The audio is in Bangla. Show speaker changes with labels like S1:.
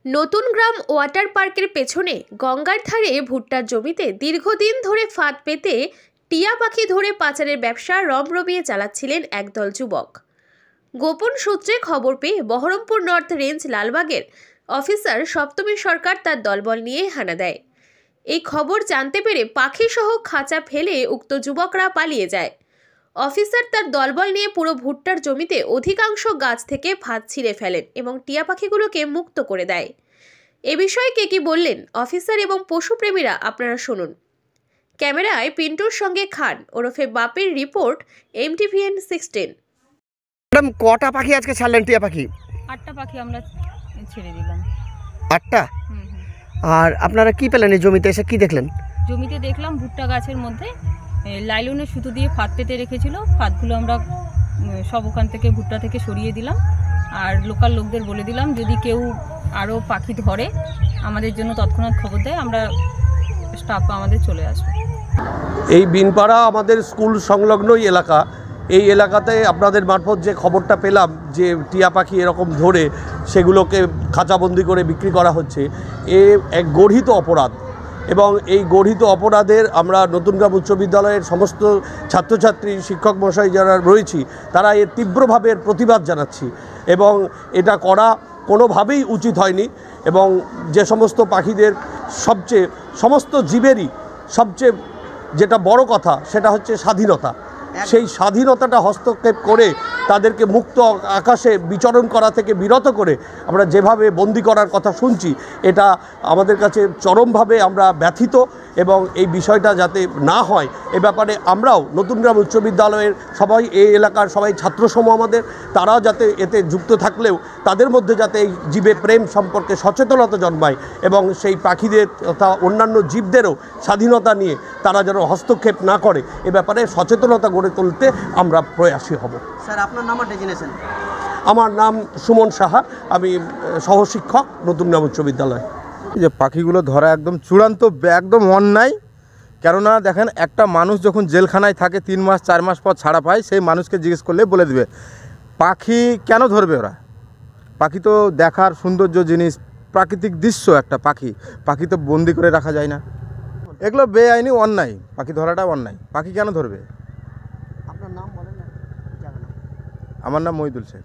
S1: নতুন গ্রাম ওয়াটার পার্কের পেছনে গঙ্গার ধারে ভুট্টার জমিতে দীর্ঘদিন ধরে ফাঁদ পেতে টিয়া পাখি ধরে পাচারের ব্যবসা রমরমিয়ে চালাচ্ছিলেন একদল যুবক। গোপন সূত্রে খবর পেয়ে বহরমপুর নর্থ রেঞ্জ লালবাগের অফিসার সপ্তমী সরকার তার দলবল নিয়ে হানা দেয়। এই খবর জানতে পেরে পাখিসহ খাঁচা ফেলে উক্ত যুবকরা পালিয়ে যায়। অফিসার তার দলবল নিয়ে পুরো ভুট্টার জমিতে অধিকাংশ গাছ থেকে ফাঁদ ছিঁড়ে ফেলেন এবং টিয়া পাখিগুলোকে মুক্ত করে দেয়। এ বিষয়ে কে কি বললেন অফিসার এবং পশুপ্রেমীরা আপনারা শুনুন। ক্যামেরায় পিন্টুর সঙ্গে খান ওরফে বাপের রিপোর্ট MTVN 16।
S2: ম্যাডাম, কটা পাখি আজকে ছাড়লেন? টিয়া পাখি
S3: 8টা পাখি আমরা ছেড়ে দিলাম।
S2: 8টা? আর আপনারা কি পেলেন এই জমিতে এসে? কি দেখলেন?
S3: জমিতে দেখলাম ভুট্টা গাছের মধ্যে লাইলনের সুতো দিয়ে ফাঁদ পেতে রেখেছিল। ফাঁদগুলো আমরা সব ওখান থেকে ভুট্টা থেকে সরিয়ে দিলাম। আর লোকাল লোকদের বলে দিলাম যদি কেউ আরও পাখি ধরে আমাদের জন্য তৎক্ষণাৎ খবর দেয়, আমরা স্টাফ আমাদের চলে আসবে।
S4: এই বিনপাড়া আমাদের স্কুল সংলগ্নই এলাকা। এই এলাকাতে আপনাদের মারফত যে খবরটা পেলাম যে টিয়া পাখি এরকম ধরে সেগুলোকে খাঁচাবন্দি করে বিক্রি করা হচ্ছে, এক গর্হিত অপরাধ। এবং এই গর্হিত অপরাধের আমরা নতুনগ্রাম উচ্চ বিদ্যালয়ের সমস্ত ছাত্রছাত্রী, শিক্ষক মশাই যারা রয়েছি, তারা এর তীব্রভাবে প্রতিবাদ জানাচ্ছি। এবং এটা করা কোনোভাবেই উচিত হয়নি। এবং যে সমস্ত পাখিদের সমস্ত জীবেরই সবচেয়ে যেটা বড় কথা সেটা হচ্ছে স্বাধীনতা। সেই স্বাধীনতাটা হস্তক্ষেপ করে তাদেরকে মুক্ত আকাশে বিচরণ করা থেকে বিরত করে আমরা যেভাবে বন্দি করার কথা শুনছি, এটা আমাদের কাছে চরমভাবে আমরা ব্যথিত। এবং এই বিষয়টা যাতে না হয় এ ব্যাপারে আমরাও নতুনগ্রাম উচ্চ বিদ্যালয়ের সবাই, এই এলাকার সবাই ছাত্রসমূহ আমাদের, তারাও যাতে এতে যুক্ত থাকলেও তাদের মধ্যে যাতে এই জীবে প্রেম সম্পর্কে সচেতনতা জন্মায় এবং সেই পাখিদের তথা অন্যান্য জীবদেরও স্বাধীনতা নিয়ে তারা যেন হস্তক্ষেপ না করে, এ ব্যাপারে সচেতনতা গড়ে তুলতে আমরা প্রয়াসী হব।
S2: স্যার, আপনার নাম আর ডেজিনেশন?
S4: আমার নাম সুমন সাহা, আমি সহশিক্ষক নতুনগ্রাম উচ্চ বিদ্যালয়।
S5: যে পাখিগুলো ধরা একদম চূড়ান্ত একদম অন্যায়। কেননা দেখেন, একটা মানুষ যখন জেলখানায় থাকে 3 মাস 4 মাস পর ছাড়া পায়, সেই মানুষকে জিজ্ঞেস করলে বলে দেবে পাখি কেন ধরবে ওরা। পাখি তো দেখার সৌন্দর্য জিনিস, প্রাকৃতিক দৃশ্য একটা পাখি তো বন্দি করে রাখা যায় না। এগুলো বেআইনি অন্যায়, পাখি ধরাটা অন্যায়। পাখি কেন ধরবে?
S2: আপনার নাম বলেন না।
S5: আমার নাম মহিদুল শেখ।